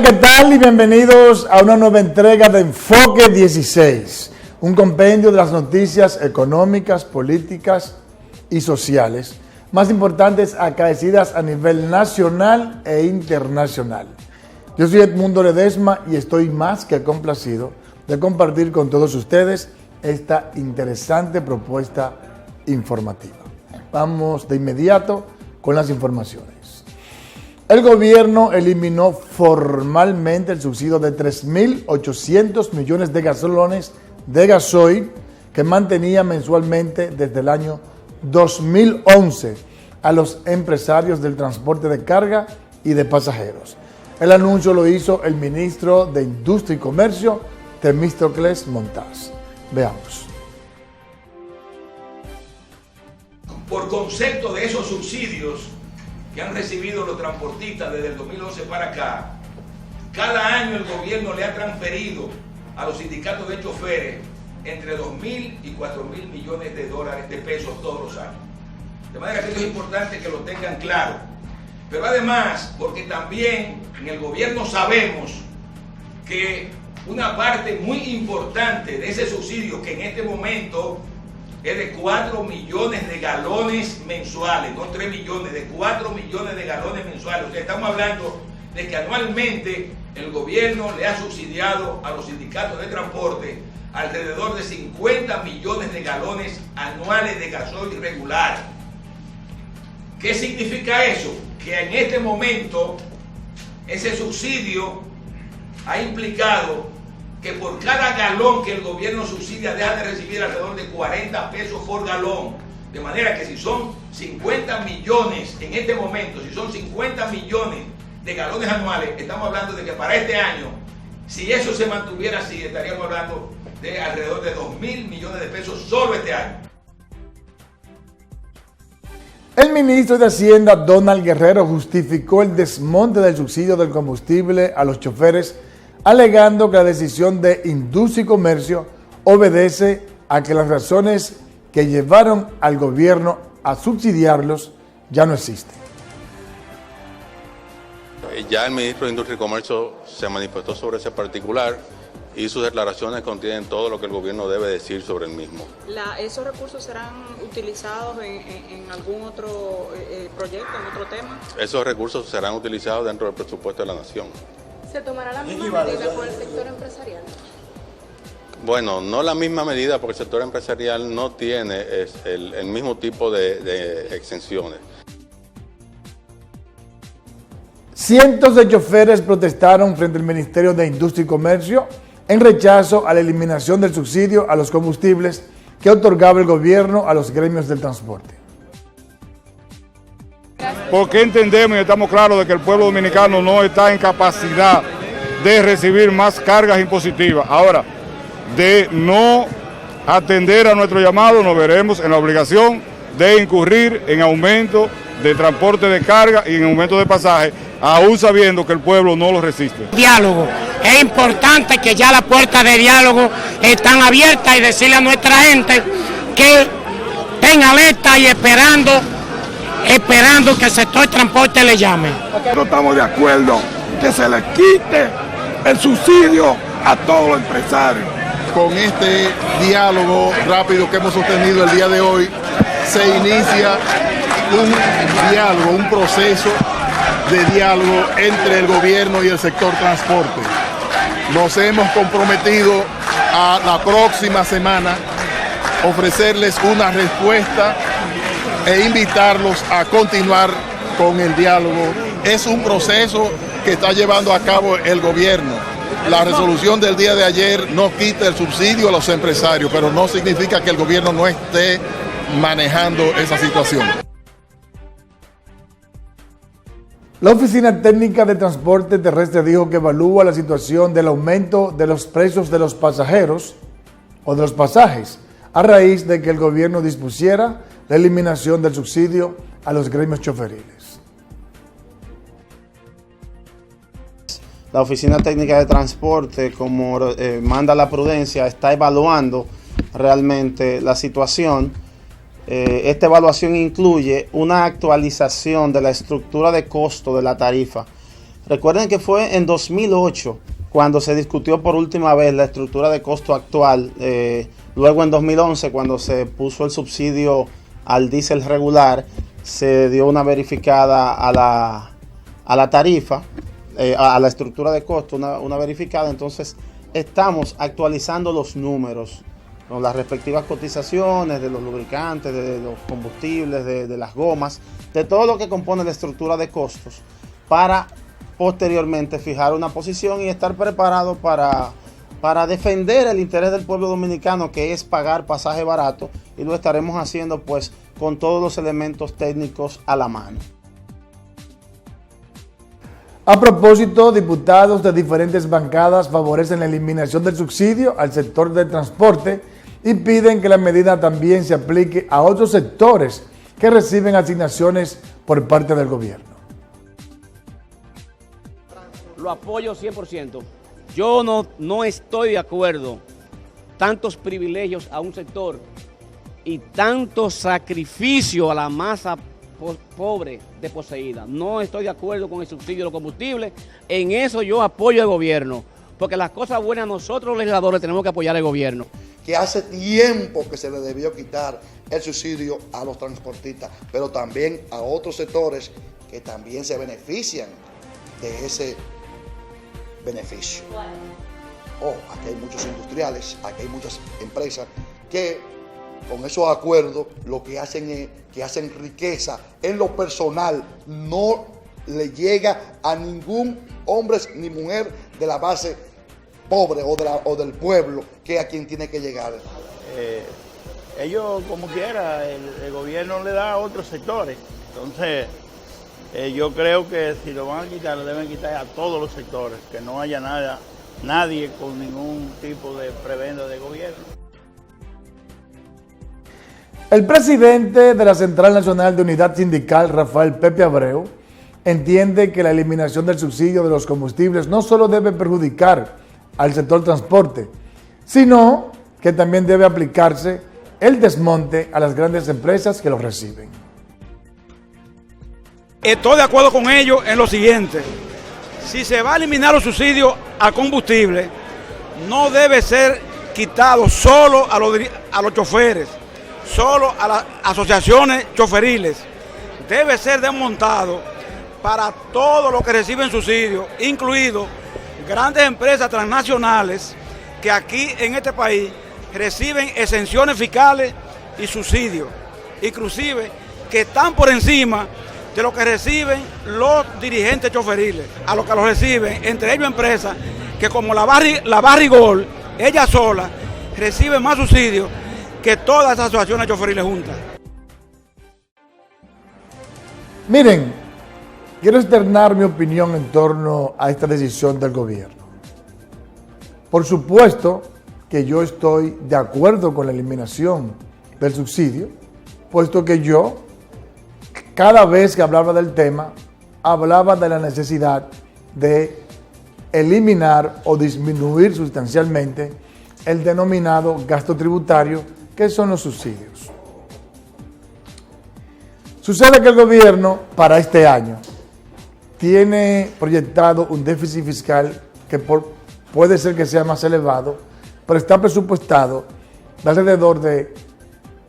¿qué tal? Y bienvenidos a una nueva entrega de Enfoque 16, un compendio de las noticias económicas, políticas y sociales más importantes acaecidas a nivel nacional e internacional. Yo soy Edmundo Ledesma y estoy más que complacido de compartir con todos ustedes esta interesante propuesta informativa. Vamos de inmediato con las informaciones. El gobierno eliminó formalmente el subsidio de 3.800 millones de galones de gasoil que mantenía mensualmente desde el año 2011 a los empresarios del transporte de carga y de pasajeros. El anuncio lo hizo el ministro de Industria y Comercio, Temístocles Montaz. Veamos. Por concepto de esos subsidios que han recibido los transportistas desde el 2011 para acá, cada año el gobierno le ha transferido a los sindicatos de choferes entre 2.000 y 4.000 millones de pesos todos los años. De manera que esto es importante que lo tengan claro. Pero además, porque también en el gobierno sabemos que una parte muy importante de ese subsidio, que en este momento es de 4 millones de galones mensuales, no 3 millones, de 4 millones de galones mensuales. O sea, estamos hablando de que anualmente el gobierno le ha subsidiado a los sindicatos de transporte alrededor de 50 millones de galones anuales de gasoil regular. ¿Qué significa eso? Que en este momento ese subsidio ha implicado que por cada galón que el gobierno subsidia deja de recibir alrededor de 40 pesos por galón. De manera que si son 50 millones en este momento, si son 50 millones de galones anuales, estamos hablando de que para este año, si eso se mantuviera así, estaríamos hablando de alrededor de 2.000 millones de pesos solo este año. El ministro de Hacienda, Donald Guerrero, justificó el desmonte del subsidio del combustible a los choferes, alegando que la decisión de Industria y Comercio obedece a que las razones que llevaron al gobierno a subsidiarlos ya no existen. Ya el ministro de Industria y Comercio se manifestó sobre ese particular y sus declaraciones contienen todo lo que el gobierno debe decir sobre el mismo. ¿Esos recursos serán utilizados en algún otro proyecto, en otro tema? Esos recursos serán utilizados dentro del presupuesto de la Nación. ¿Se tomará la misma medida por el sector empresarial? Bueno, no la misma medida porque el sector empresarial no tiene el mismo tipo de exenciones. Cientos de choferes protestaron frente al Ministerio de Industria y Comercio en rechazo a la eliminación del subsidio a los combustibles que otorgaba el gobierno a los gremios del transporte. Porque entendemos y estamos claros de que el pueblo dominicano no está en capacidad de recibir más cargas impositivas. Ahora, de no atender a nuestro llamado, nos veremos en la obligación de incurrir en aumento de transporte de carga y en aumento de pasaje, aún sabiendo que el pueblo no lo resiste. Diálogo. Es importante que ya las puertas de diálogo están abiertas y decirle a nuestra gente que estén alerta y esperando que el sector de transporte le llame. No estamos de acuerdo que se le quite el subsidio a todos los empresarios. Con este diálogo rápido que hemos sostenido el día de hoy, se inicia un diálogo, un proceso de diálogo entre el gobierno y el sector transporte. Nos hemos comprometido a la próxima semana ofrecerles una respuesta e invitarlos a continuar con el diálogo. Es un proceso que está llevando a cabo el gobierno. La resolución del día de ayer no quita el subsidio a los empresarios, pero no significa que el gobierno no esté manejando esa situación. La Oficina Técnica de Transporte Terrestre dijo que evalúa la situación del aumento de los precios de los pasajeros o de los pasajes a raíz de que el gobierno dispusiera la eliminación del subsidio a los gremios choferiles. La Oficina Técnica de Transporte, como manda la prudencia, está evaluando realmente la situación. Esta evaluación incluye una actualización de la estructura de costo de la tarifa Recuerden que fue en 2008 cuando se discutió por última vez la estructura de costo actual. Luego en 2011, cuando se puso el subsidio al diésel regular, se dio una verificada a la tarifa, a la estructura de costo, una verificada. Entonces estamos actualizando los números con las respectivas cotizaciones de los lubricantes, de los combustibles, de las gomas, de todo lo que compone la estructura de costos, para posteriormente fijar una posición y estar preparado para defender el interés del pueblo dominicano, que es pagar pasaje barato, y lo estaremos haciendo pues con todos los elementos técnicos a la mano. A propósito, diputados de diferentes bancadas favorecen la eliminación del subsidio al sector del transporte y piden que la medida también se aplique a otros sectores que reciben asignaciones por parte del gobierno. Lo apoyo 100%. Yo no estoy de acuerdo tantos privilegios a un sector y tanto sacrificio a la masa pobre desposeída. No estoy de acuerdo con el subsidio de los combustibles. En eso yo apoyo al gobierno, porque las cosas buenas nosotros los legisladores tenemos que apoyar al gobierno. Que hace tiempo que se le debió quitar el subsidio a los transportistas, pero también a otros sectores que también se benefician de ese beneficio. Aquí hay muchos industriales, aquí hay muchas empresas que con esos acuerdos lo que hacen es que hacen riqueza en lo personal, no le llega a ningún hombre ni mujer de la base pobre o del pueblo, que es a quien tiene que llegar. Ellos, como quiera, el gobierno le da a otros sectores. Entonces, yo creo que si lo van a quitar, lo deben quitar a todos los sectores, que no haya nadie con ningún tipo de prebenda de gobierno. El presidente de la Central Nacional de Unidad Sindical, Rafael Pepe Abreu, entiende que la eliminación del subsidio de los combustibles no solo debe perjudicar al sector transporte, sino que también debe aplicarse el desmonte a las grandes empresas que los reciben. Estoy de acuerdo con ellos en lo siguiente: si se va a eliminar los subsidios al combustible, no debe ser quitado solo a los choferes, solo a las asociaciones choferiles. Debe ser desmontado para todos los que reciben subsidios, incluidos grandes empresas transnacionales que aquí en este país reciben exenciones fiscales y subsidios, inclusive que están por encima de lo que reciben los dirigentes choferiles, a lo que los reciben, entre ellos empresas que como la Barrigol, ella sola, recibe más subsidios que todas esas asociaciones choferiles juntas. Miren, quiero externar mi opinión en torno a esta decisión del gobierno. Por supuesto que yo estoy de acuerdo con la eliminación del subsidio, puesto que yo, cada vez que hablaba del tema, hablaba de la necesidad de eliminar o disminuir sustancialmente el denominado gasto tributario, que son los subsidios. Sucede que el gobierno para este año tiene proyectado un déficit fiscal que puede ser que sea más elevado, pero está presupuestado de alrededor de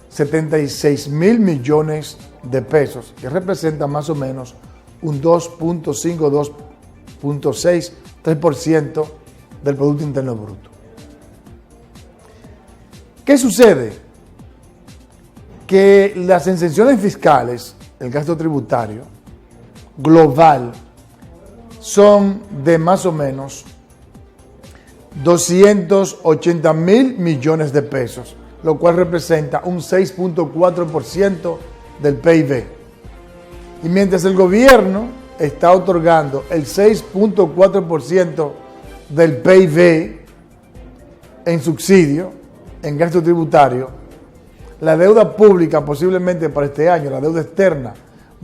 76,000 millones de pesos, que representa más o menos un 2.5, 2.6, 3% del Producto Interno Bruto. ¿Qué sucede? Que las exenciones fiscales, el gasto tributario global, son de más o menos 280,000 millones de pesos, lo cual representa un 6.4% del PIB. Y mientras el gobierno está otorgando el 6.4% del PIB en subsidio, en gasto tributario, la deuda pública posiblemente para este año, la deuda externa,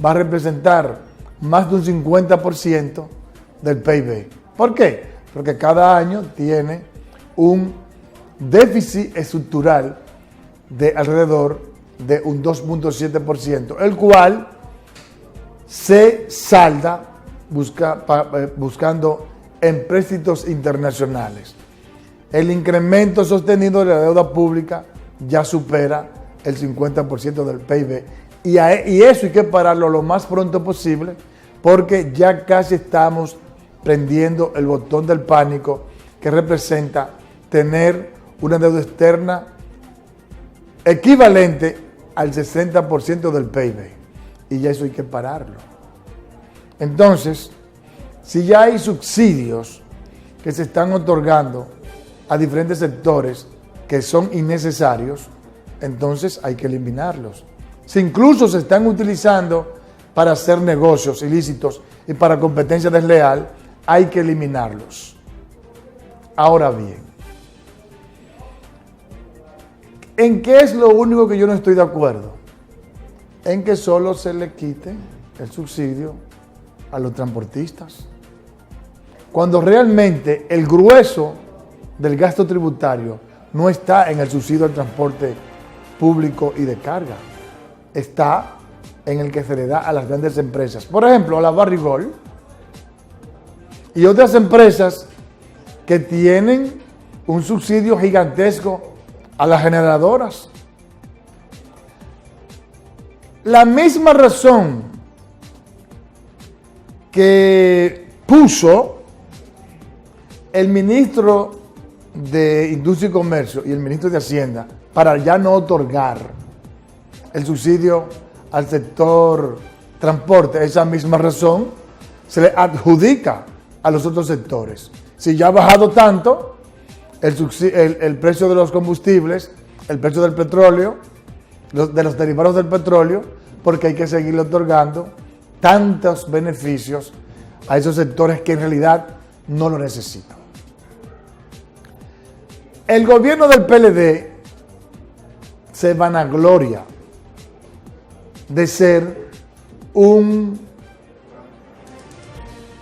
va a representar más de un 50% del PIB. ¿Por qué? Porque cada año tiene un déficit estructural de alrededor de un 2.7%, el cual se salda buscando empréstitos internacionales. El incremento sostenido de la deuda pública ya supera el 50% del PIB y eso hay que pararlo lo más pronto posible porque ya casi estamos prendiendo el botón del pánico que representa tener una deuda externa equivalente al 60% del PIB y ya eso hay que pararlo. Entonces, si ya hay subsidios que se están otorgando a diferentes sectores que son innecesarios, entonces hay que eliminarlos. Si incluso se están utilizando para hacer negocios ilícitos y para competencia desleal, hay que eliminarlos. Ahora bien, ¿en qué es lo único que yo no estoy de acuerdo? En que solo se le quite el subsidio a los transportistas. Cuando realmente el grueso del gasto tributario no está en el subsidio al transporte público y de carga, está en el que se le da a las grandes empresas. Por ejemplo, a la Barrigol y otras empresas que tienen un subsidio gigantesco a las generadoras. La misma razón que puso el ministro de Industria y Comercio y el ministro de Hacienda para ya no otorgar el subsidio al sector transporte, esa misma razón se le adjudica a los otros sectores. Si ya ha bajado tanto el precio de los combustibles, el precio del petróleo, de los derivados del petróleo, porque hay que seguirle otorgando tantos beneficios a esos sectores que en realidad no lo necesitan. El gobierno del PLD se vanagloria de ser un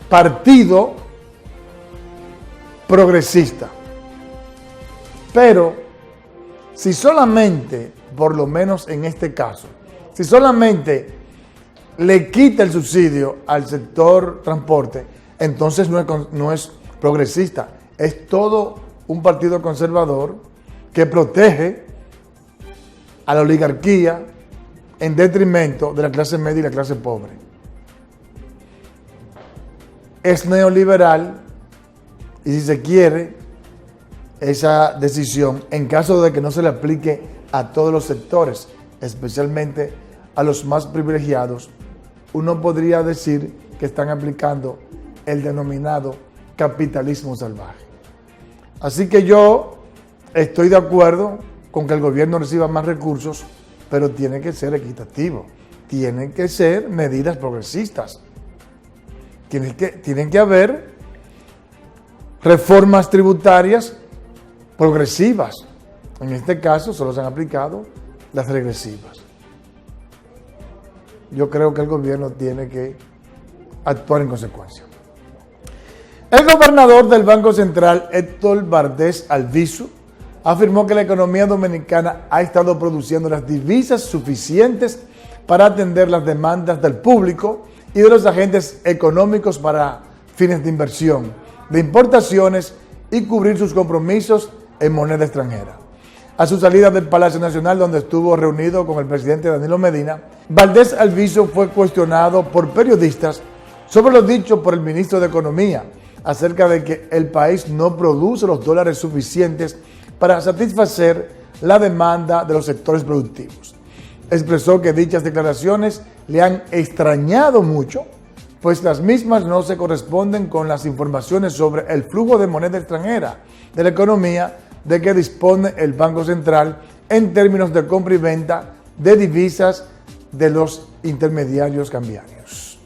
partido progresista. Pero si solamente, por lo menos en este caso, si solamente le quita el subsidio al sector transporte, entonces no es progresista, es todo un partido conservador que protege a la oligarquía en detrimento de la clase media y la clase pobre. Es neoliberal y si se quiere esa decisión, en caso de que no se le aplique a todos los sectores, especialmente a los más privilegiados, uno podría decir que están aplicando el denominado capitalismo salvaje. Así que yo estoy de acuerdo con que el gobierno reciba más recursos, pero tiene que ser equitativo, tienen que ser medidas progresistas, tienen que haber reformas tributarias progresivas. En este caso solo se han aplicado las regresivas. Yo creo que el gobierno tiene que actuar en consecuencia. El gobernador del Banco Central, Héctor Valdés Albizu, afirmó que la economía dominicana ha estado produciendo las divisas suficientes para atender las demandas del público y de los agentes económicos para fines de inversión, de importaciones y cubrir sus compromisos en moneda extranjera. A su salida del Palacio Nacional, donde estuvo reunido con el presidente Danilo Medina, Valdés Albizu fue cuestionado por periodistas sobre lo dicho por el ministro de Economía acerca de que el país no produce los dólares suficientes para satisfacer la demanda de los sectores productivos. Expresó que dichas declaraciones le han extrañado mucho, pues las mismas no se corresponden con las informaciones sobre el flujo de moneda extranjera de la economía de que dispone el Banco Central en términos de compra y venta de divisas de los intermediarios cambiarios.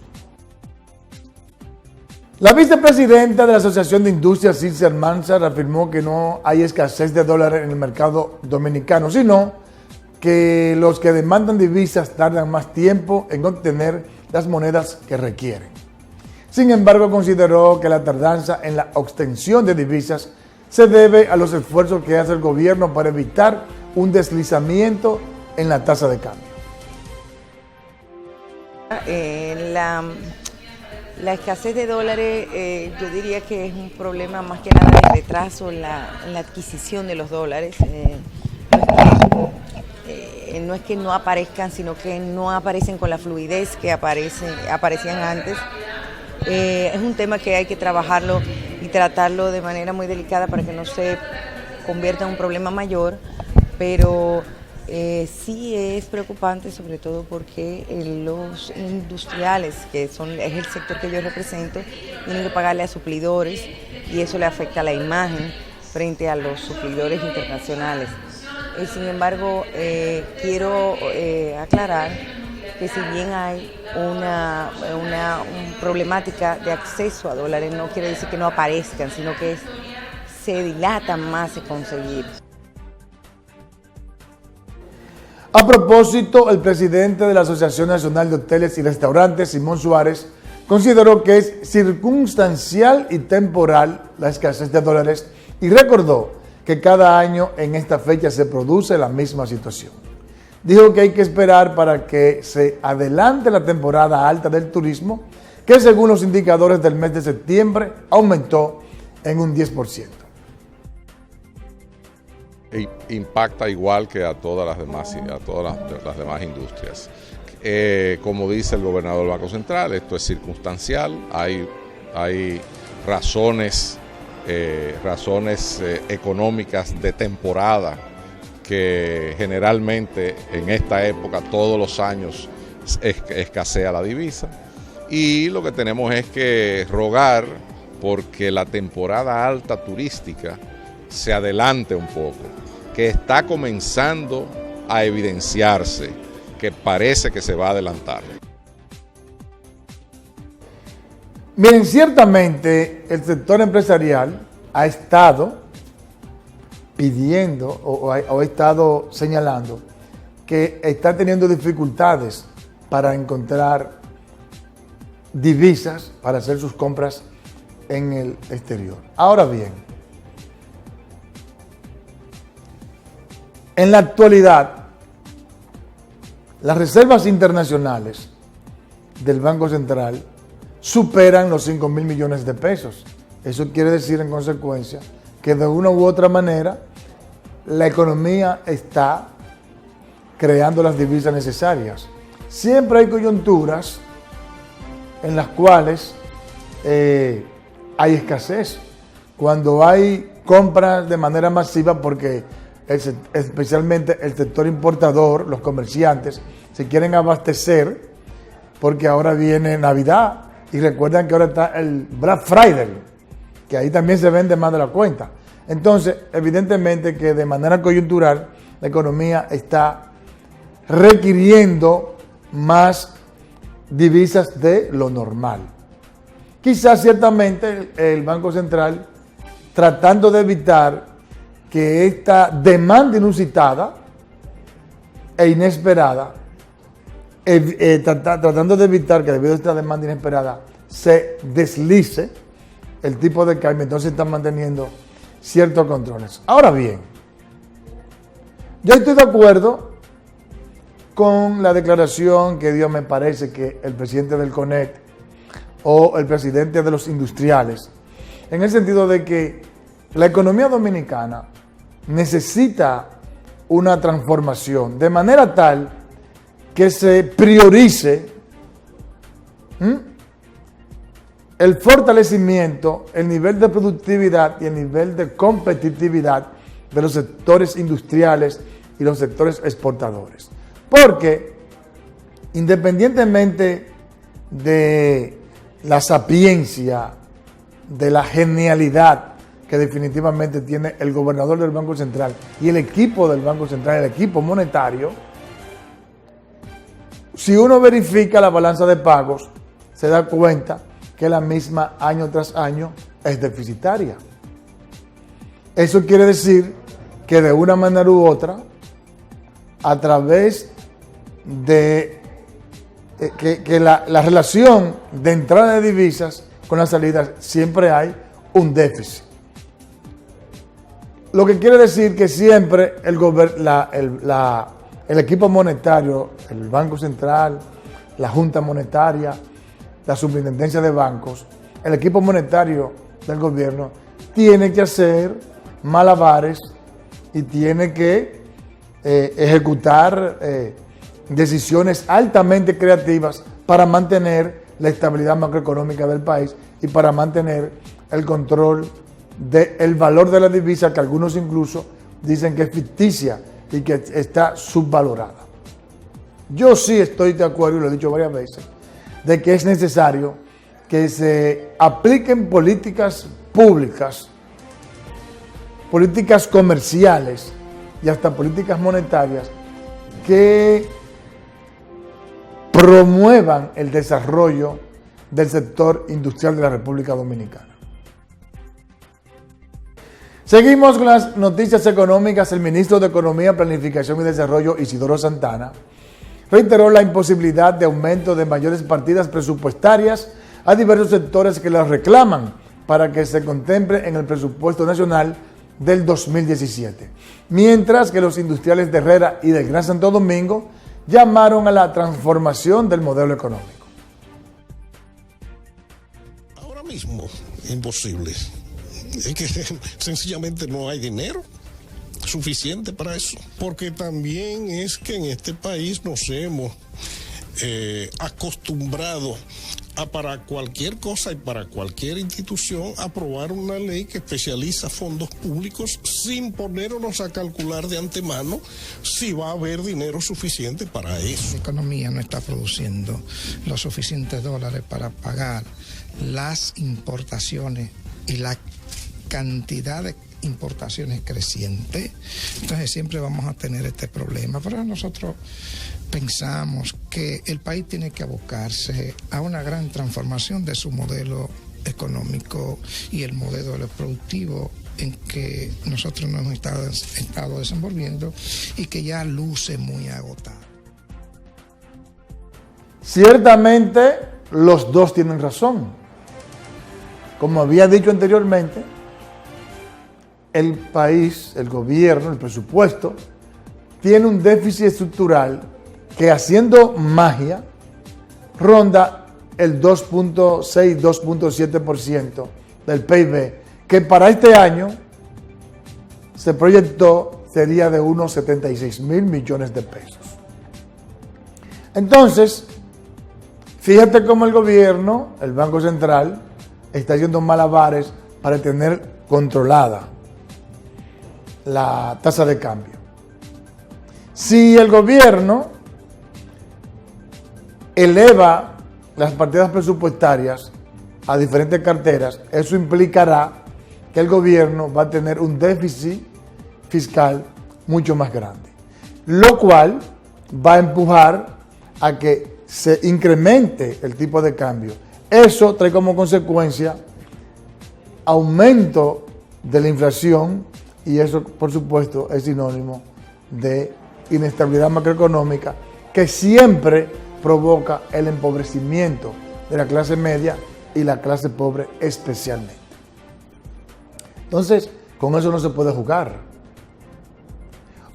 La vicepresidenta de la Asociación de Industrias, Circe Almanzar, afirmó que no hay escasez de dólares en el mercado dominicano, sino que los que demandan divisas tardan más tiempo en obtener las monedas que requieren. Sin embargo, consideró que la tardanza en la obtención de divisas se debe a los esfuerzos que hace el gobierno para evitar un deslizamiento en la tasa de cambio. La escasez de dólares, yo diría que es un problema más que nada de retraso en la adquisición de los dólares. No es que no aparezcan, sino que no aparecen con la fluidez que aparecían antes. Es un tema que hay que trabajarlo y tratarlo de manera muy delicada para que no se convierta en un problema mayor, pero sí es preocupante, sobre todo porque los industriales, es el sector que yo represento, tienen que pagarle a suplidores y eso le afecta a la imagen frente a los suplidores internacionales. Sin embargo, quiero aclarar que si bien hay una problemática de acceso a dólares, no quiere decir que no aparezcan, sino que se dilatan más de conseguir. A propósito, el presidente de la Asociación Nacional de Hoteles y Restaurantes, Simón Suárez, consideró que es circunstancial y temporal la escasez de dólares y recordó que cada año en esta fecha se produce la misma situación. Dijo que hay que esperar para que se adelante la temporada alta del turismo, que según los indicadores del mes de septiembre aumentó en un 10%. Impacta igual que a todas las demás industrias. Como dice el gobernador del Banco Central, esto es circunstancial, hay razones económicas de temporada que generalmente en esta época todos los años escasea la divisa, y lo que tenemos es que rogar porque la temporada alta turística se adelante un poco, que está comenzando a evidenciarse, que parece que se va a adelantar. Miren, ciertamente el sector empresarial ha estado pidiendo o ha estado señalando que está teniendo dificultades para encontrar divisas para hacer sus compras en el exterior. Ahora bien, en la actualidad, las reservas internacionales del Banco Central superan los 5.000 millones de pesos. Eso quiere decir, en consecuencia, que de una u otra manera la economía está creando las divisas necesarias. Siempre hay coyunturas en las cuales hay escasez. Cuando hay compras de manera masiva, porque especialmente el sector importador, los comerciantes, se quieren abastecer porque ahora viene Navidad y recuerdan que ahora está el Black Friday, que ahí también se vende más de la cuenta. Entonces, evidentemente que de manera coyuntural la economía está requiriendo más divisas de lo normal. Quizás ciertamente el Banco Central, tratando de evitar que esta demanda inusitada e inesperada, tratando de evitar que debido a esta demanda inesperada se deslice el tipo de cambio, entonces están manteniendo ciertos controles. Ahora bien, yo estoy de acuerdo con la declaración que dio, me parece que el presidente del CONEC o el presidente de los industriales, en el sentido de que la economía dominicana necesita una transformación de manera tal que se priorice el fortalecimiento, el nivel de productividad y el nivel de competitividad de los sectores industriales y los sectores exportadores. Porque independientemente de la sapiencia, de la genialidad que definitivamente tiene el gobernador del Banco Central y el equipo del Banco Central, el equipo monetario, si uno verifica la balanza de pagos, se da cuenta que la misma año tras año es deficitaria. Eso quiere decir que de una manera u otra, a través de que la relación de entrada de divisas con las salidas, siempre hay un déficit. Lo que quiere decir que siempre el equipo monetario, el Banco Central, la Junta Monetaria, la superintendencia de bancos, el equipo monetario del gobierno, tiene que hacer malabares y tiene que ejecutar decisiones altamente creativas para mantener la estabilidad macroeconómica del país y para mantener el control del valor de la divisa, que algunos incluso dicen que es ficticia y que está subvalorada. Yo sí estoy de acuerdo, y lo he dicho varias veces, de que es necesario que se apliquen políticas públicas, políticas comerciales y hasta políticas monetarias que promuevan el desarrollo del sector industrial de la República Dominicana. Seguimos con las noticias económicas. El ministro de Economía, Planificación y Desarrollo, Isidoro Santana, reiteró la imposibilidad de aumento de mayores partidas presupuestarias a diversos sectores que las reclaman para que se contemple en el presupuesto nacional del 2017, mientras que los industriales de Herrera y del Gran Santo Domingo llamaron a la transformación del modelo económico. Ahora mismo, imposible. Es que sencillamente no hay dinero suficiente para eso. Porque también es que en este país nos hemos acostumbrado a para cualquier cosa y para cualquier institución aprobar una ley que especializa fondos públicos sin ponernos a calcular de antemano si va a haber dinero suficiente para eso. La economía no está produciendo los suficientes dólares para pagar las importaciones y la cantidad de importaciones creciente, entonces siempre vamos a tener este problema. Pero nosotros pensamos que el país tiene que abocarse a una gran transformación de su modelo económico y el modelo productivo en que nosotros nos hemos estado desenvolviendo y que ya luce muy agotado. Ciertamente los dos tienen razón. Como había dicho anteriormente, el país, el gobierno, el presupuesto, tiene un déficit estructural que, haciendo magia, ronda el 2.6, 2.7% del PIB, que para este año se proyectó sería de unos 76 mil millones de pesos. Entonces, fíjate cómo el gobierno, el Banco Central, está haciendo malabares para tener controlada la tasa de cambio. Si el gobierno eleva las partidas presupuestarias a diferentes carteras, eso implicará que el gobierno va a tener un déficit fiscal mucho más grande, lo cual va a empujar a que se incremente el tipo de cambio. Eso trae como consecuencia aumento de la inflación, y eso, por supuesto, es sinónimo de inestabilidad macroeconómica que siempre provoca el empobrecimiento de la clase media y la clase pobre especialmente. Entonces, con eso no se puede jugar.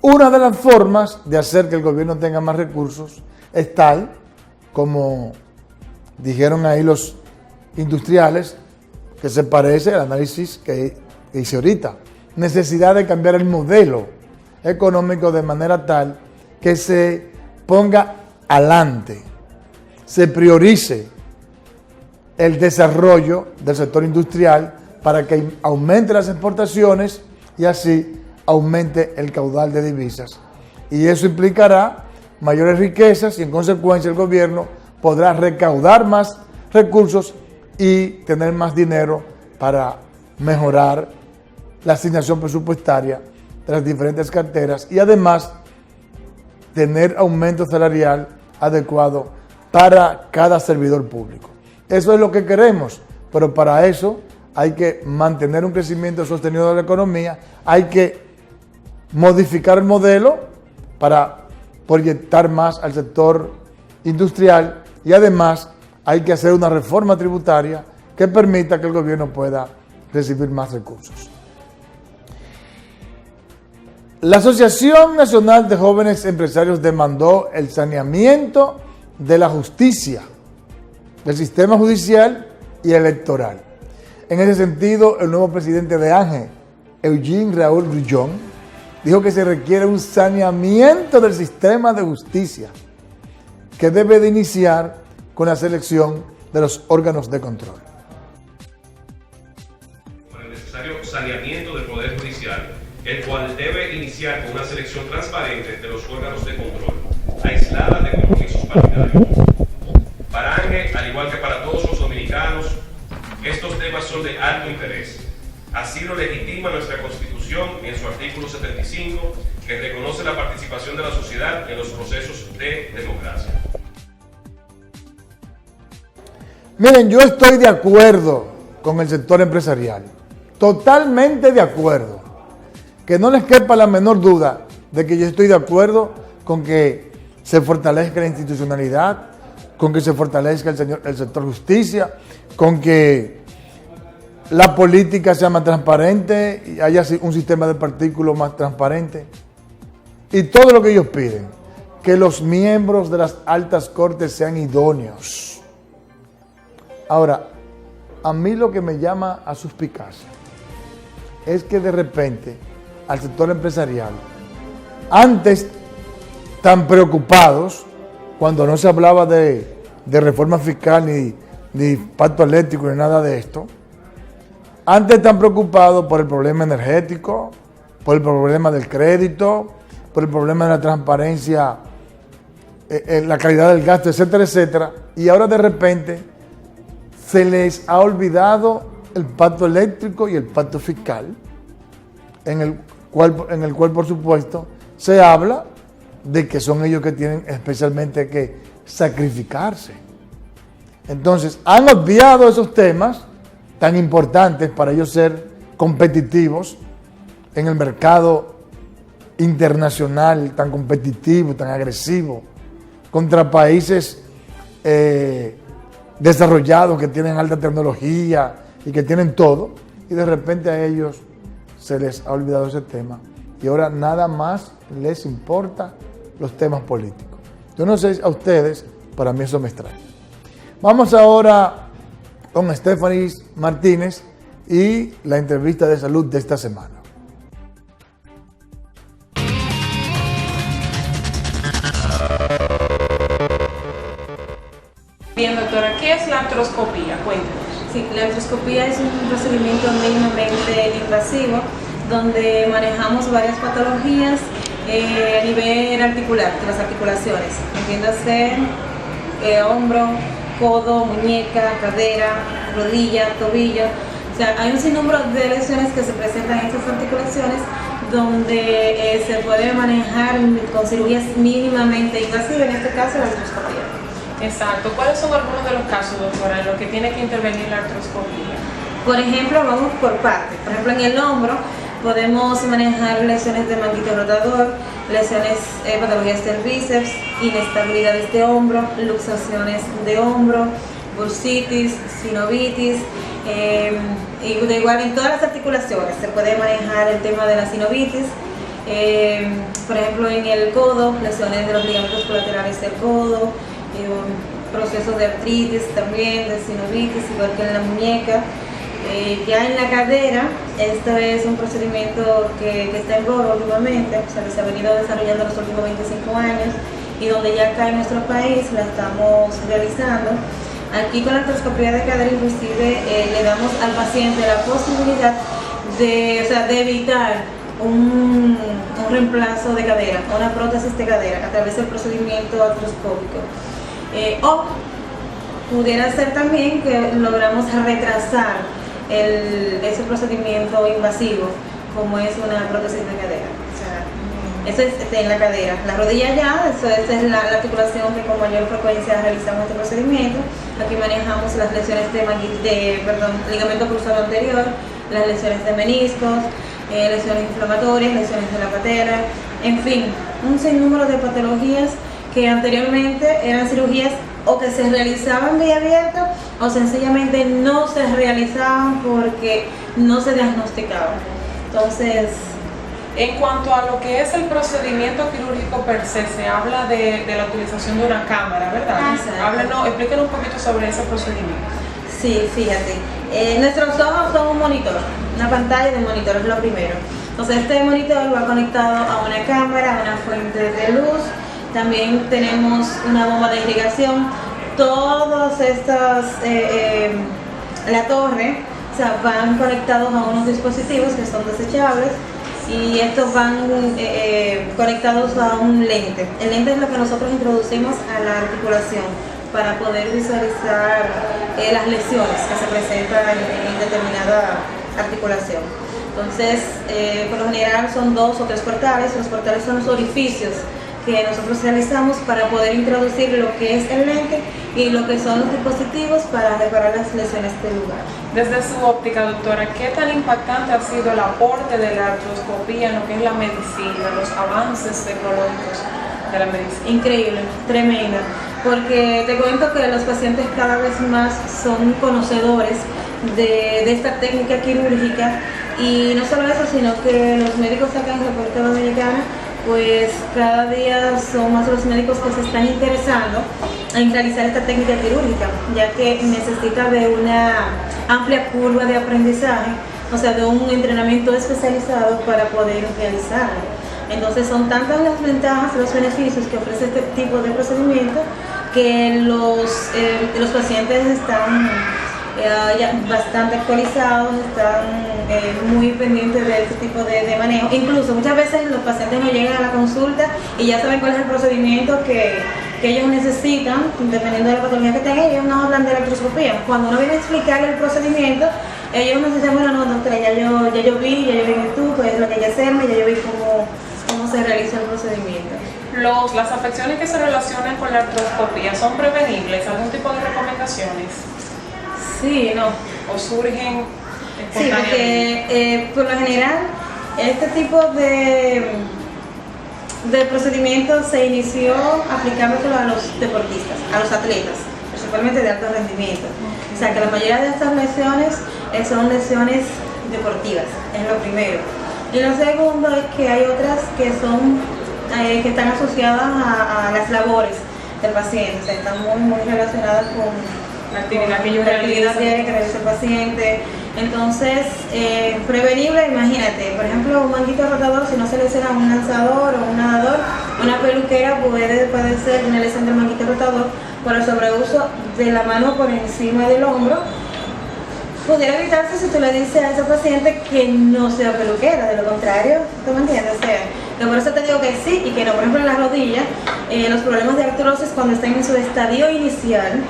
Una de las formas de hacer que el gobierno tenga más recursos es tal, como dijeron ahí los industriales, que se parece al análisis que hice ahorita. Necesidad de cambiar el modelo económico de manera tal que se ponga adelante, se priorice el desarrollo del sector industrial para que aumente las exportaciones y así aumente el caudal de divisas. Y eso implicará mayores riquezas y en consecuencia el gobierno podrá recaudar más recursos y tener más dinero para mejorar la asignación presupuestaria de las diferentes carteras y además tener aumento salarial adecuado para cada servidor público. Eso es lo que queremos, pero para eso hay que mantener un crecimiento sostenido de la economía, hay que modificar el modelo para proyectar más al sector industrial y además hay que hacer una reforma tributaria que permita que el gobierno pueda recibir más recursos. La Asociación Nacional de Jóvenes Empresarios demandó el saneamiento de la justicia del sistema judicial y electoral. En ese sentido, el nuevo presidente de ANGE, Eugene Raúl Grullón, dijo que se requiere un saneamiento del sistema de justicia, que debe de iniciar con la selección de los órganos de control. Con el necesario saneamiento del Poder Judicial, el cual debe iniciar con una selección transparente de los órganos de control, aislada de compromisos partidarios. Para ANGE, al igual que para todos los dominicanos, estos temas son de alto interés. Así lo legitima nuestra Constitución en su artículo 75, que reconoce la participación de la sociedad en los procesos de democracia. Miren, yo estoy de acuerdo con el sector empresarial, totalmente de acuerdo. Que no les quepa la menor duda de que yo estoy de acuerdo con que se fortalezca la institucionalidad, con que se fortalezca el sector justicia, con que la política sea más transparente y haya un sistema de partículas más transparente. Y todo lo que ellos piden, que los miembros de las altas cortes sean idóneos. Ahora, a mí lo que me llama a suspicacia es que de repente al sector empresarial, antes tan preocupados, cuando no se hablaba de reforma fiscal ni pacto eléctrico ni nada de esto, antes tan preocupados por el problema energético, por el problema del crédito, por el problema de la transparencia, la calidad del gasto, etcétera, etcétera, y ahora de repente se les ha olvidado el pacto eléctrico y el pacto fiscal, en el cual, por supuesto, se habla de que son ellos que tienen especialmente que sacrificarse. Entonces, han obviado esos temas tan importantes para ellos ser competitivos en el mercado internacional, tan competitivo, tan agresivo, contra países desarrollados que tienen alta tecnología y que tienen todo, y de repente a ellos se les ha olvidado ese tema y ahora nada más les importa los temas políticos. Yo no sé a ustedes, para mí eso me extraña. Vamos ahora con Stephanie Martínez y la entrevista de salud de esta semana. Bien, doctora, ¿qué es la artroscopía? Cuéntanos. Sí, la artroscopía es un procedimiento mínimamente invasivo donde manejamos varias patologías a nivel articular, de las articulaciones, entiéndase hombro, codo, muñeca, cadera, rodilla, tobillo. O sea, hay un sinnúmero de lesiones que se presentan en estas articulaciones donde se puede manejar con cirugías mínimamente invasivas, en este caso la artroscopía. Exacto. ¿Cuáles son algunos de los casos, doctora, en los que tiene que intervenir la artroscopía? Por ejemplo, vamos por partes. Por ejemplo, en el hombro podemos manejar lesiones de manguito rotador, lesiones, patologías del bíceps, inestabilidades de hombro, luxaciones de hombro, bursitis, sinovitis, y de igual en todas las articulaciones se puede manejar el tema de la sinovitis. Por ejemplo, en el codo, lesiones de los ligamentos colaterales del codo, procesos de artritis también, de sinovitis, igual que en la muñeca. Ya en la cadera, esto es un procedimiento que está en boga últimamente, o sea, que se ha venido desarrollando en los últimos 25 años y donde ya acá en nuestro país la estamos realizando. Aquí con la artroscopía de cadera inclusive le damos al paciente la posibilidad de evitar un reemplazo de cadera, una prótesis de cadera a través del procedimiento artroscópico. O pudiera ser también que logramos retrasar ese procedimiento invasivo, como es una prótesis de cadera. O sea, eso es en la cadera. La rodilla ya, esa es la articulación que con mayor frecuencia realizamos este procedimiento. Aquí manejamos las lesiones de ligamento cruzado anterior, las lesiones de meniscos, lesiones inflamatorias, lesiones de la patela, en fin, un sinnúmero de patologías que anteriormente eran cirugías o que se realizaban vía abierta o sencillamente no se realizaban porque no se diagnosticaban. Entonces, En cuanto a lo que es el procedimiento quirúrgico per se, se habla de la utilización de una cámara, ¿verdad? Explíquenos un poquito sobre ese procedimiento. Sí, fíjate. Nuestros ojos son un monitor, una pantalla de monitor es lo primero. Entonces este monitor va conectado a una cámara, a una fuente de luz. También tenemos una bomba de irrigación. Todas estas, la torre, o sea, van conectados a unos dispositivos que son desechables y estos van conectados a un lente. El lente es lo que nosotros introducimos a la articulación para poder visualizar las lesiones que se presentan en determinada articulación. Entonces, por lo general son 2 o 3 portales. Los portales son los orificios que nosotros realizamos para poder introducir lo que es el lente y lo que son los dispositivos para reparar las lesiones del lugar. Desde su óptica, doctora, ¿qué tan impactante ha sido el aporte de la artroscopía en lo que es la medicina, los avances tecnológicos de la medicina? Increíble, tremenda, porque te cuento que los pacientes cada vez más son conocedores de esta técnica quirúrgica y no solo eso, sino que los médicos acá en República Dominicana, pues cada día son más los médicos que se están interesando en realizar esta técnica quirúrgica, ya que necesita de una amplia curva de aprendizaje, o sea, de un entrenamiento especializado para poder realizarlo. Entonces son tantas las ventajas, los beneficios que ofrece este tipo de procedimiento que los pacientes están ya bastante actualizados, están muy pendientes de este tipo de manejo. Incluso muchas veces los pacientes no llegan a la consulta y ya saben cuál es el procedimiento que ellos necesitan, dependiendo de la patología que tengan. Ellos no hablan de la artroscopía. Cuando uno viene a explicar el procedimiento, ellos nos dicen, bueno, no, doctora, ya yo vi en YouTube, pues es lo que hay que hacerme, ya yo vi cómo se realiza el procedimiento. Las afecciones que se relacionan con la artroscopía, ¿son prevenibles? ¿Algún tipo de recomendaciones? Sí, no. ¿O surgen espontáneamente? Sí, porque por lo general este tipo de procedimiento se inició aplicándolo a los deportistas, a los atletas, principalmente de alto rendimiento. O sea que la mayoría de estas lesiones son lesiones deportivas, es lo primero. Y lo segundo es que hay otras que que están asociadas a las labores del paciente, o sea, están muy relacionadas con la actividad que yo realiza el paciente. Entonces, prevenible, imagínate, por ejemplo, un manguito rotador, si no se lesiona a un lanzador o un nadador, una peluquera puede ser una lesión del manguito rotador por el sobreuso de la mano por encima del hombro. Pudiera evitarse si tú le dices a ese paciente que no sea peluquera, de lo contrario, ¿tú me entiendes? O sea, que por eso te digo que sí y que no. Por ejemplo, en las rodillas, los problemas de artrosis cuando están en su estadio inicial,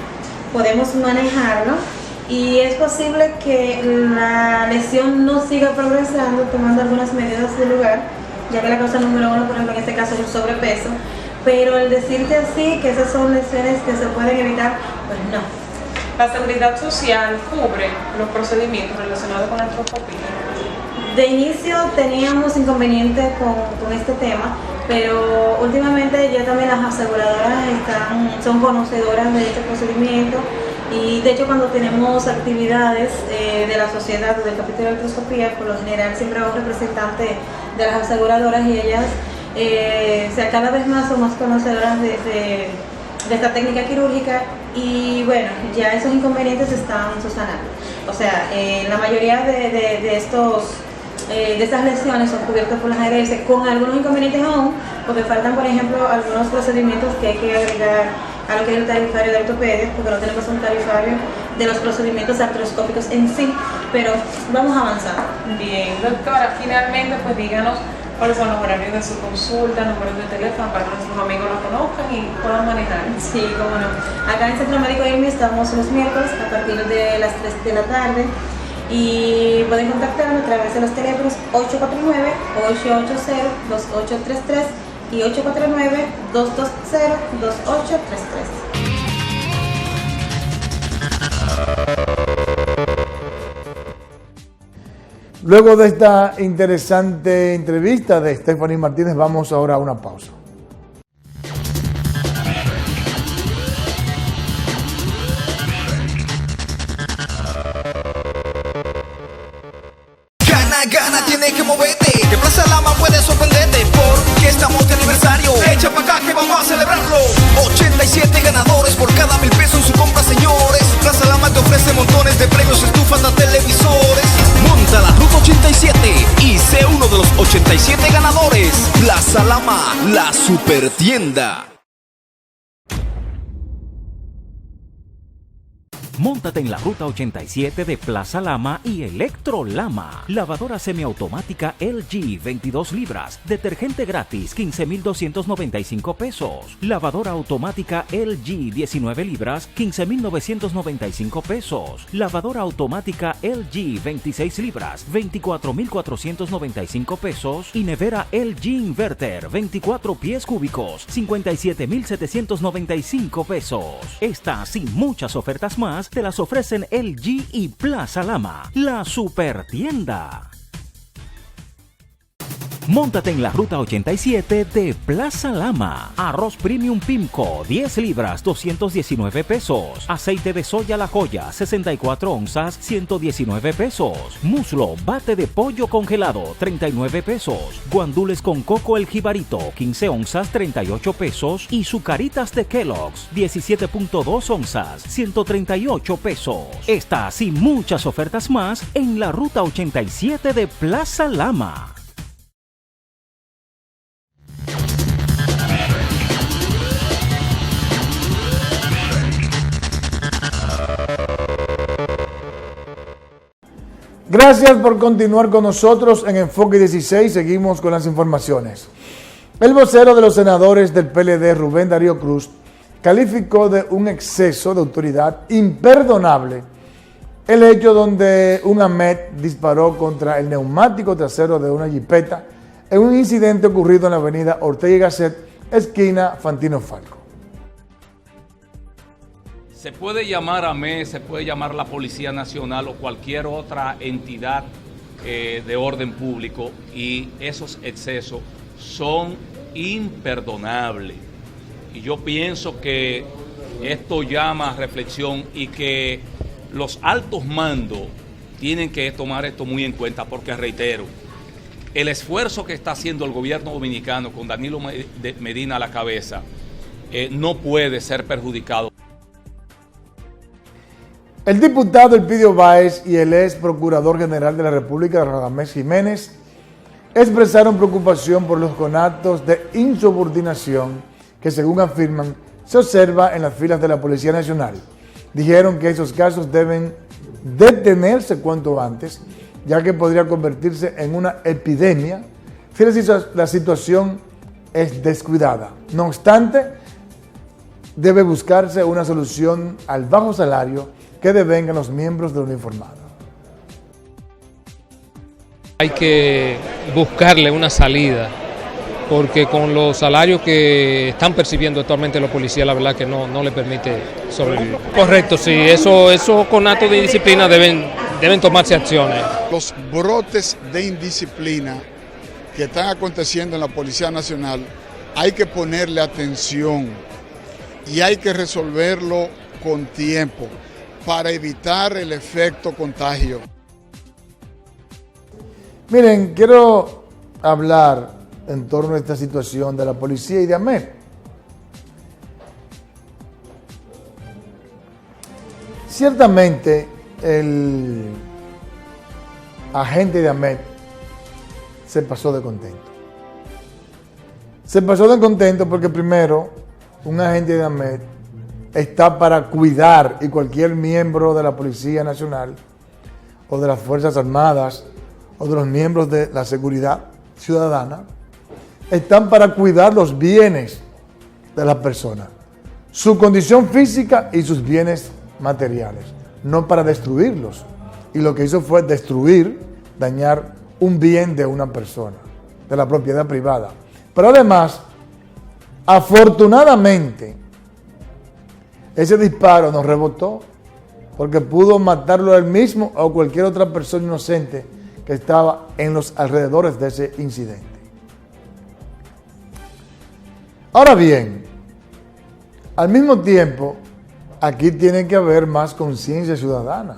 podemos manejarlo y es posible que la lesión no siga progresando tomando algunas medidas de lugar, ya que la causa número 1, por ejemplo, en este caso es el sobrepeso, pero el decirte así que esas son lesiones que se pueden evitar, pues no. ¿La seguridad social cubre los procedimientos relacionados con la artroscopía? De inicio teníamos inconvenientes con este tema, pero últimamente ya también las aseguradoras son conocedoras de este procedimiento y de hecho cuando tenemos actividades de la sociedad o del capítulo de artroscopía, por lo general siempre va un representante de las aseguradoras y ellas cada vez más son más conocedoras de esta técnica quirúrgica y bueno, ya esos inconvenientes se están subsanando. O sea, la mayoría de estas lesiones son cubiertas por las ARS con algunos inconvenientes aún, porque faltan, por ejemplo, algunos procedimientos que hay que agregar a lo que es el tarifario de ortopedia, porque no tenemos un tarifario de los procedimientos artroscópicos en sí, pero vamos avanzando. Bien, doctora, finalmente pues díganos cuáles son los horarios de su consulta, números de teléfono para que nuestros amigos lo conozcan y puedan manejar. Sí, cómo no. Acá en Centro Médico IRMI estamos los miércoles a partir de las 3 de la tarde. Y pueden contactarnos a través de los teléfonos 849-880-2833 y 849-220-2833. Luego de esta interesante entrevista de Stephanie Martínez, vamos ahora a una pausa. Gana, tiene que moverte. De Plaza Lama puedes 87 ganadores. Plaza Lama, la supertienda. Móntate en la ruta 87 de Plaza Lama y Electro Lama. Lavadora semiautomática LG 22 libras. Detergente gratis 15,295 pesos. Lavadora automática LG 19 libras 15,995 pesos. Lavadora automática LG 26 libras 24,495 pesos. Y nevera LG Inverter 24 pies cúbicos 57,795 pesos. Estas y muchas ofertas más te las ofrecen LG y Plaza Lama, la supertienda. Móntate en la ruta 87 de Plaza Lama. Arroz Premium Pimco, 10 libras, 219 pesos. Aceite de soya La Joya, 64 onzas, 119 pesos. Muslo, bate de pollo congelado, 39 pesos. Guandules con coco El Jibarito, 15 onzas, 38 pesos. Y Zucaritas de Kellogg's, 17.2 onzas, 138 pesos. Estas y muchas ofertas más en la ruta 87 de Plaza Lama. Gracias por continuar con nosotros en Enfoque 16. Seguimos con las informaciones. El vocero de los senadores del PLD, Rubén Darío Cruz, calificó de un exceso de autoridad imperdonable el hecho donde un AMET disparó contra el neumático trasero de una jipeta en un incidente ocurrido en la avenida Ortega y Gasset, esquina Fantino Falco. Se puede llamar AME, se puede llamar la Policía Nacional o cualquier otra entidad de orden público, y esos excesos son imperdonables. Y yo pienso que esto llama a reflexión y que los altos mandos tienen que tomar esto muy en cuenta, porque reitero, el esfuerzo que está haciendo el gobierno dominicano con Danilo Medina a la cabeza no puede ser perjudicado. El diputado Elpidio Báez y el ex procurador general de la República, Radamés Jiménez, expresaron preocupación por los conatos de insubordinación que, según afirman, se observa en las filas de la Policía Nacional. Dijeron que esos casos deben detenerse cuanto antes, ya que podría convertirse en una epidemia si la situación es descuidada. No obstante, debe buscarse una solución al bajo salario que devengan los miembros de la uniformada. Hay que buscarle una salida, porque con los salarios que están percibiendo actualmente los policías, la verdad que no le permite sobrevivir. Correcto, sí, esos conatos de indisciplina deben tomarse acciones. Los brotes de indisciplina que están aconteciendo en la Policía Nacional hay que ponerle atención y hay que resolverlo con tiempo para evitar el efecto contagio. Miren, quiero hablar en torno a esta situación de la policía y de AMET. Ciertamente, el agente de AMET se pasó de contento. Se pasó de contento porque primero, un agente de AMET está para cuidar, y cualquier miembro de la Policía Nacional o de las Fuerzas Armadas o de los miembros de la seguridad ciudadana están para cuidar los bienes de las personas, su condición física y sus bienes materiales, no para destruirlos. Y lo que hizo fue destruir, dañar un bien de una persona, de la propiedad privada. Pero además, afortunadamente, ese disparo no rebotó, porque pudo matarlo él mismo o cualquier otra persona inocente que estaba en los alrededores de ese incidente. Ahora bien, al mismo tiempo, aquí tiene que haber más conciencia ciudadana,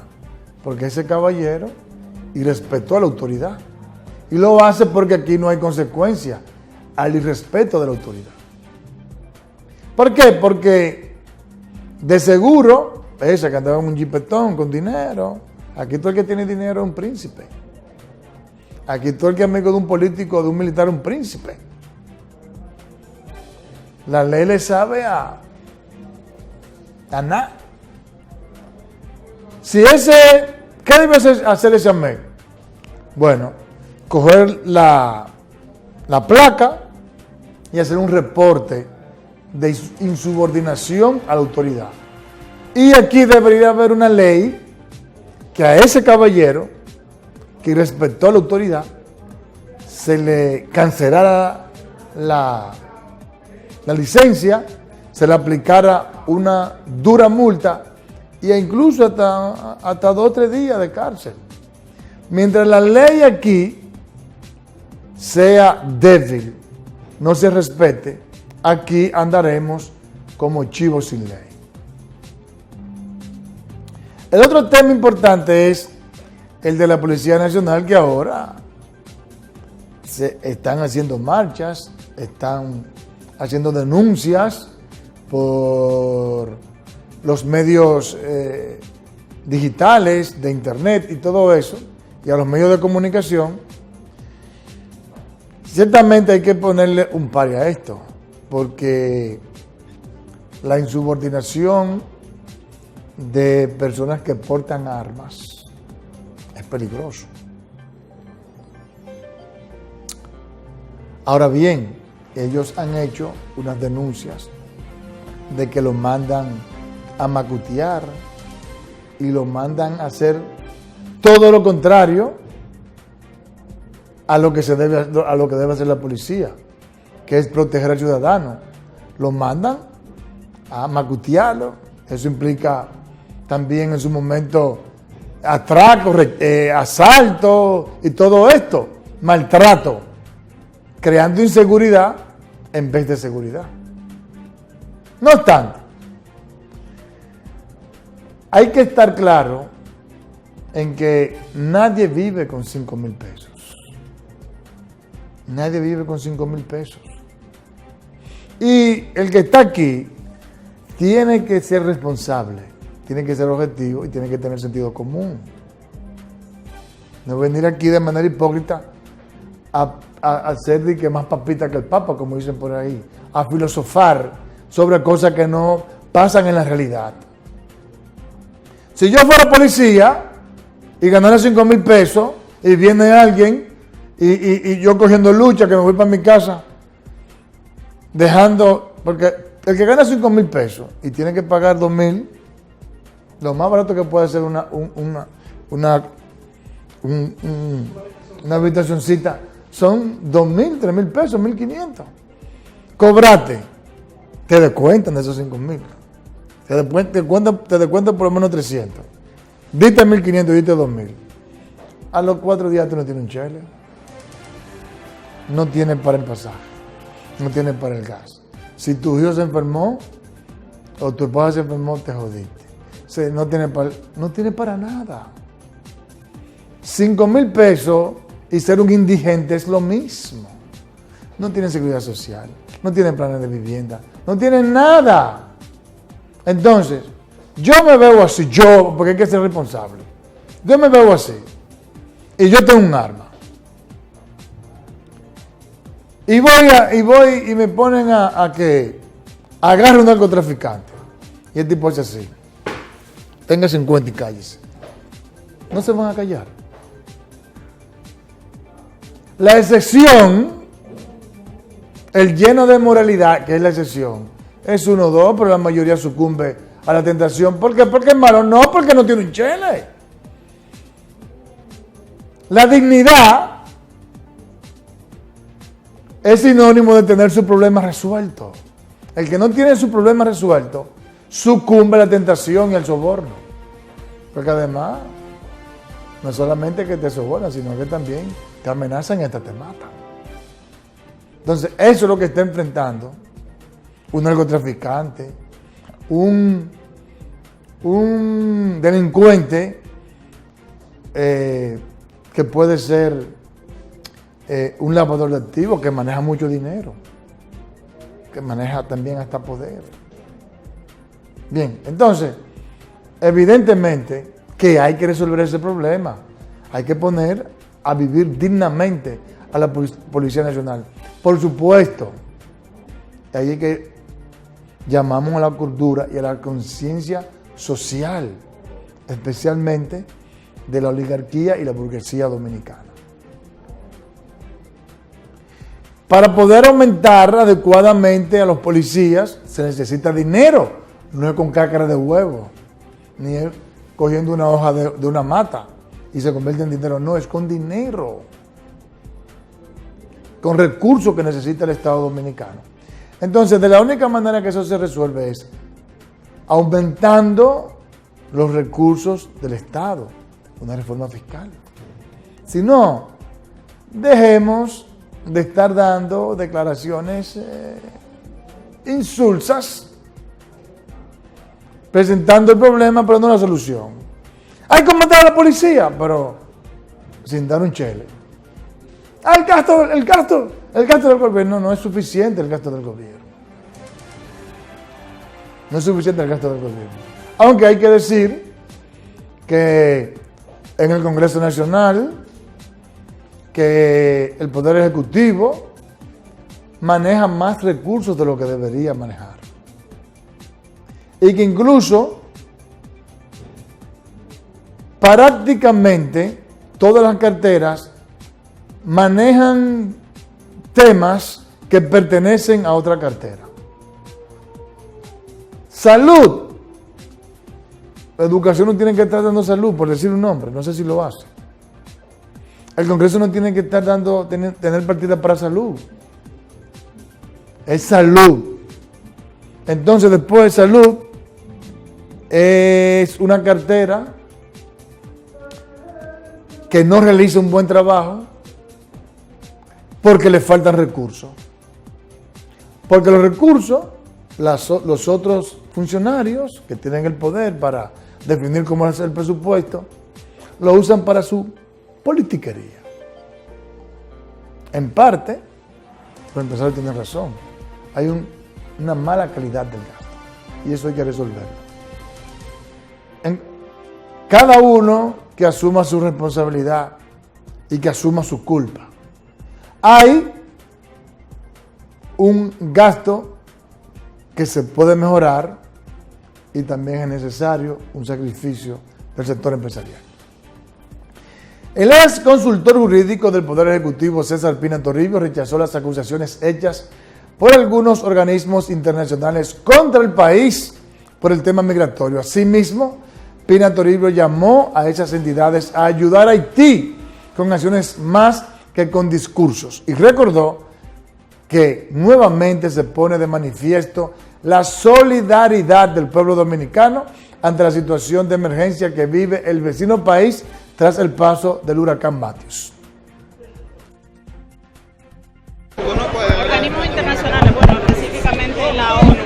porque ese caballero irrespetó a la autoridad, y lo hace porque aquí no hay consecuencia al irrespeto de la autoridad. ¿Por qué? Porque de seguro, ese que andaba en un jipetón con dinero, aquí todo el que tiene dinero es un príncipe. Aquí todo el que es amigo de un político, de un militar, un príncipe. La ley le sabe a nada. ¿Qué debe hacer ese AMEC? Bueno, coger la placa y hacer un reporte de insubordinación a la autoridad. Y aquí debería haber una ley que a ese caballero que respetó a la autoridad se le cancelara la licencia, se le aplicara una dura multa e incluso hasta 2 o 3 días de cárcel. Mientras la ley aquí sea débil, no se respete, aquí andaremos como chivos sin ley. El otro tema importante es el de la Policía Nacional, que ahora se están haciendo marchas, están haciendo denuncias por los medios digitales, de internet y todo eso, y a los medios de comunicación. Ciertamente hay que ponerle un pare a esto, porque la insubordinación de personas que portan armas es peligroso. Ahora bien, ellos han hecho unas denuncias de que los mandan a macutear y los mandan a hacer todo lo contrario a lo que debe hacer la policía, que es proteger al ciudadano. Los mandan a macutearlo. Eso implica también en su momento atraco, asalto y todo esto, maltrato, creando inseguridad en vez de seguridad. No obstante, hay que estar claro en que nadie vive con 5,000 pesos. Nadie vive con 5,000 pesos. Y el que está aquí tiene que ser responsable, tiene que ser objetivo y tiene que tener sentido común. No venir aquí de manera hipócrita a hacer de que más papita que el papa, como dicen por ahí, a filosofar sobre cosas que no pasan en la realidad. Si yo fuera policía y ganara 5,000 pesos y viene alguien y yo cogiendo lucha que me voy para mi casa, dejando, porque el que gana 5,000 pesos y tiene que pagar 2,000, lo más barato que puede ser una habitacioncita son 2,000, 3,000 pesos, 1,500. Cobrate, te descuentan de esos 5,000. Te descuentan por lo menos 300. Diste 1,500 y diste 2,000. A los 4 días tú no tienes un chele. No tienes para el pasaje. No tienes para el gas. Si tu hijo se enfermó o tu esposa se enfermó, te jodiste. O sea, no tiene para nada. 5,000 pesos y ser un indigente es lo mismo. No tiene seguridad social, no tiene planes de vivienda, no tiene nada. Entonces, yo me veo así, porque hay que ser responsable. Yo me veo así y yo tengo un arma. Y voy y me ponen a que agarre un narcotraficante. Y el tipo es así. Tenga 50 y cállese. No se van a callar. La excepción, el lleno de moralidad, que es la excepción, es 1 o 2, pero la mayoría sucumbe a la tentación. ¿Por qué? Porque es malo. No, porque no tiene un chele. La dignidad es sinónimo de tener su problema resuelto. El que no tiene su problema resuelto sucumbe a la tentación y al soborno. Porque además, no solamente que te sobornan, sino que también te amenazan y hasta te matan. Entonces, eso es lo que está enfrentando un narcotraficante, un delincuente que puede ser un lavador de activos, que maneja mucho dinero, que maneja también hasta poder. Bien, entonces, evidentemente que hay que resolver ese problema. Hay que poner a vivir dignamente a la Policía Nacional. Por supuesto, ahí es que llamamos a la cultura y a la conciencia social, especialmente de la oligarquía y la burguesía dominicana. Para poder aumentar adecuadamente a los policías se necesita dinero, no es con cáscara de huevo, ni es cogiendo una hoja de una mata y se convierte en dinero, no, es con dinero, con recursos que necesita el Estado Dominicano. Entonces, de la única manera que eso se resuelve es aumentando los recursos del Estado, una reforma fiscal. Si no, dejemos de estar dando declaraciones insulsas, presentando el problema pero no la solución. Hay que matar a la policía, pero sin dar un chele. El gasto del gobierno no es suficiente, el gasto del gobierno. No es suficiente el gasto del gobierno. Aunque hay que decir que en el Congreso Nacional, que el Poder Ejecutivo maneja más recursos de lo que debería manejar. Y que incluso prácticamente todas las carteras manejan temas que pertenecen a otra cartera. Salud. La educación no tiene que estar dando salud, por decir un nombre, no sé si lo hace. El Congreso no tiene que estar tener partidas para salud. Es salud. Entonces, después de salud, es una cartera que no realiza un buen trabajo porque le faltan recursos. Porque los recursos, los otros funcionarios que tienen el poder para definir cómo hacer el presupuesto, lo usan para su politiquería. En parte, los empresarios tienen razón, hay una mala calidad del gasto y eso hay que resolverlo. Cada uno que asuma su responsabilidad y que asuma su culpa. Hay un gasto que se puede mejorar y también es necesario un sacrificio del sector empresarial. El ex consultor jurídico del Poder Ejecutivo, César Pina Toribio, rechazó las acusaciones hechas por algunos organismos internacionales contra el país por el tema migratorio. Asimismo, Pina Toribio llamó a esas entidades a ayudar a Haití con acciones más que con discursos y recordó que nuevamente se pone de manifiesto la solidaridad del pueblo dominicano ante la situación de emergencia que vive el vecino país tras el paso del huracán Matthews. Organismos internacionales, bueno, específicamente la ONU,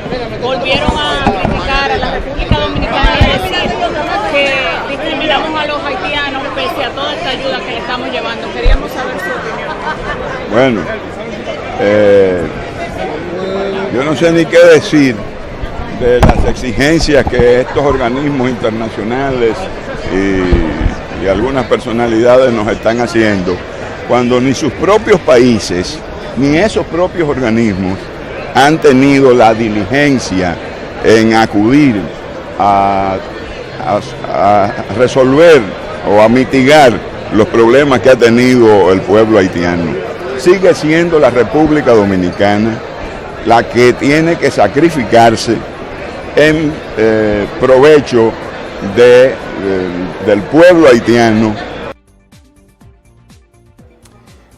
volvieron a criticar a la República Dominicana y decir que discriminamos a los haitianos pese a toda esta ayuda que le estamos llevando. Queríamos saber su opinión. Bueno, yo no sé ni qué decir de las exigencias que estos organismos internacionales y algunas personalidades nos están haciendo, cuando ni sus propios países, ni esos propios organismos han tenido la diligencia en acudir a resolver o a mitigar los problemas que ha tenido el pueblo haitiano. Sigue siendo la República Dominicana la que tiene que sacrificarse en provecho del pueblo haitiano.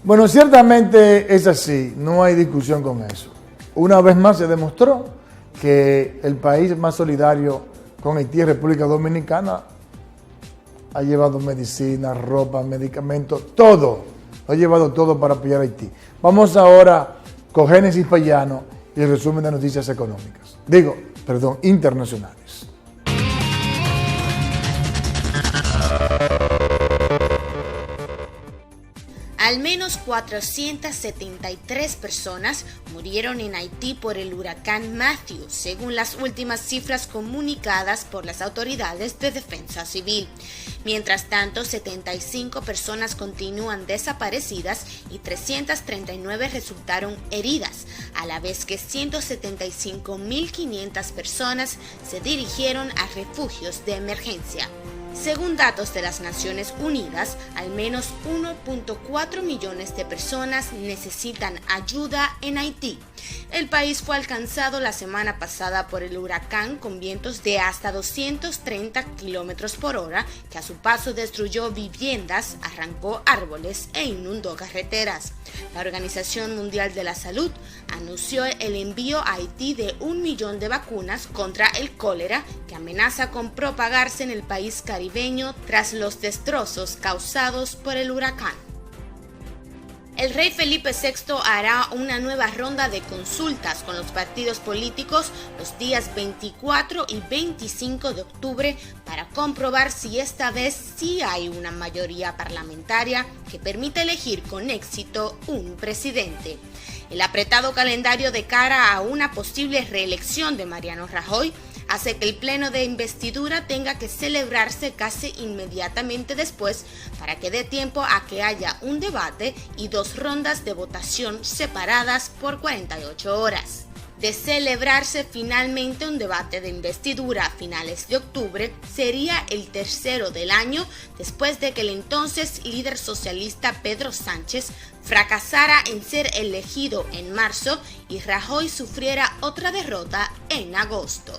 Bueno, ciertamente es así, no hay discusión con eso. Una vez más se demostró que el país más solidario con Haití, República Dominicana, ha llevado medicina, ropa, medicamentos, todo. Ha llevado todo para apoyar a Haití. Vamos ahora con Génesis Payano y el resumen de noticias económicas. Internacionales. Al menos 473 personas murieron en Haití por el huracán Matthew, según las últimas cifras comunicadas por las autoridades de defensa civil. Mientras tanto, 75 personas continúan desaparecidas y 339 resultaron heridas, a la vez que 175.500 personas se dirigieron a refugios de emergencia. Según datos de las Naciones Unidas, al menos 1.4 millones de personas necesitan ayuda en Haití. El país fue alcanzado la semana pasada por el huracán con vientos de hasta 230 kilómetros por hora, que a su paso destruyó viviendas, arrancó árboles e inundó carreteras. La Organización Mundial de la Salud anunció el envío a Haití de 1 millón de vacunas contra el cólera, que amenaza con propagarse en el país caribeño tras los destrozos causados por el huracán. El rey Felipe VI hará una nueva ronda de consultas con los partidos políticos los días 24 y 25 de octubre para comprobar si esta vez sí hay una mayoría parlamentaria que permita elegir con éxito un presidente. El apretado calendario de cara a una posible reelección de Mariano Rajoy hace que el pleno de investidura tenga que celebrarse casi inmediatamente después para que dé tiempo a que haya un debate y 2 rondas de votación separadas por 48 horas. De celebrarse finalmente un debate de investidura a finales de octubre, sería el tercero del año después de que el entonces líder socialista Pedro Sánchez fracasara en ser elegido en marzo y Rajoy sufriera otra derrota en agosto.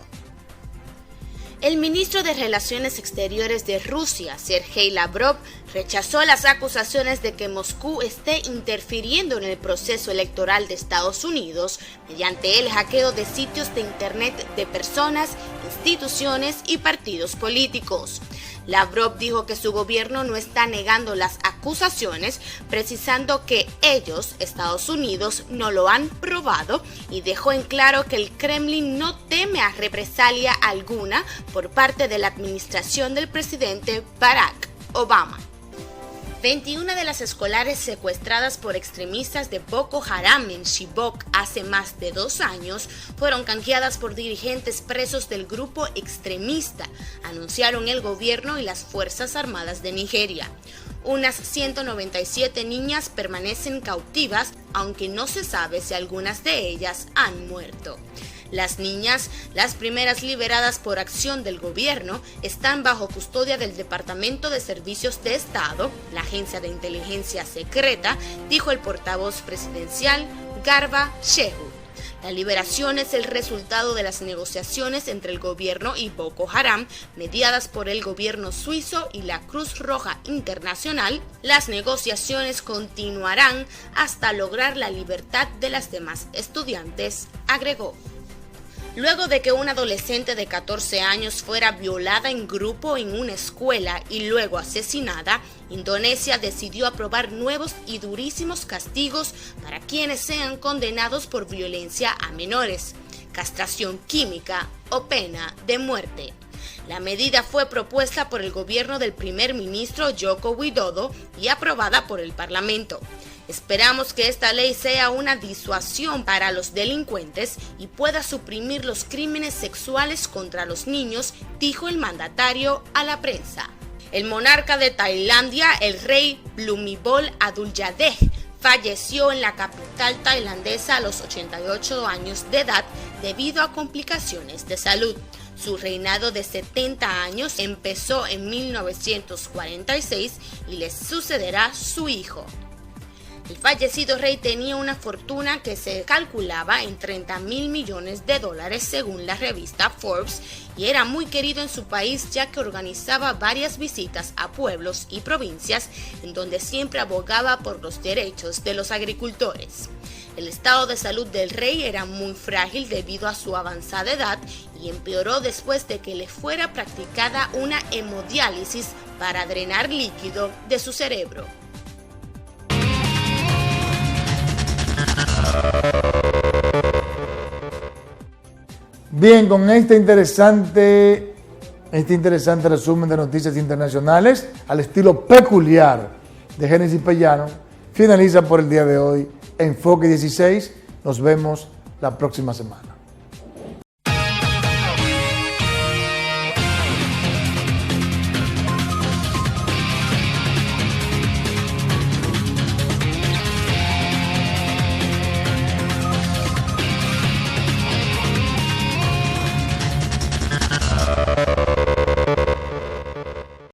El ministro de Relaciones Exteriores de Rusia, Sergei Lavrov, rechazó las acusaciones de que Moscú esté interfiriendo en el proceso electoral de Estados Unidos mediante el hackeo de sitios de Internet de personas, instituciones y partidos políticos. Lavrov dijo que su gobierno no está negando las acusaciones, precisando que ellos, Estados Unidos, no lo han probado y dejó en claro que el Kremlin no teme a represalia alguna por parte de la administración del presidente Barack Obama. 21 de las escolares secuestradas por extremistas de Boko Haram en Chibok hace más de 2 años fueron canjeadas por dirigentes presos del grupo extremista, anunciaron el gobierno y las Fuerzas Armadas de Nigeria. Unas 197 niñas permanecen cautivas, aunque no se sabe si algunas de ellas han muerto. Las niñas, las primeras liberadas por acción del gobierno, están bajo custodia del Departamento de Servicios de Estado, la agencia de inteligencia secreta, dijo el portavoz presidencial Garba Shehu. La liberación es el resultado de las negociaciones entre el gobierno y Boko Haram, mediadas por el gobierno suizo y la Cruz Roja Internacional. Las negociaciones continuarán hasta lograr la libertad de las demás estudiantes, agregó. Luego de que una adolescente de 14 años fuera violada en grupo en una escuela y luego asesinada, Indonesia decidió aprobar nuevos y durísimos castigos para quienes sean condenados por violencia a menores, castración química o pena de muerte. La medida fue propuesta por el gobierno del primer ministro Joko Widodo y aprobada por el Parlamento. Esperamos que esta ley sea una disuasión para los delincuentes y pueda suprimir los crímenes sexuales contra los niños, dijo el mandatario a la prensa. El monarca de Tailandia, el rey Bhumibol Adulyadej, falleció en la capital tailandesa a los 88 años de edad debido a complicaciones de salud. Su reinado de 70 años empezó en 1946 y le sucederá su hijo. El fallecido rey tenía una fortuna que se calculaba en $30.000 millones según la revista Forbes y era muy querido en su país ya que organizaba varias visitas a pueblos y provincias en donde siempre abogaba por los derechos de los agricultores. El estado de salud del rey era muy frágil debido a su avanzada edad y empeoró después de que le fuera practicada una hemodiálisis para drenar líquido de su cerebro. Bien, con este interesante resumen de noticias internacionales al estilo peculiar de Génesis Pellano, Finaliza por el día de hoy Enfoque 16. Nos vemos la próxima semana.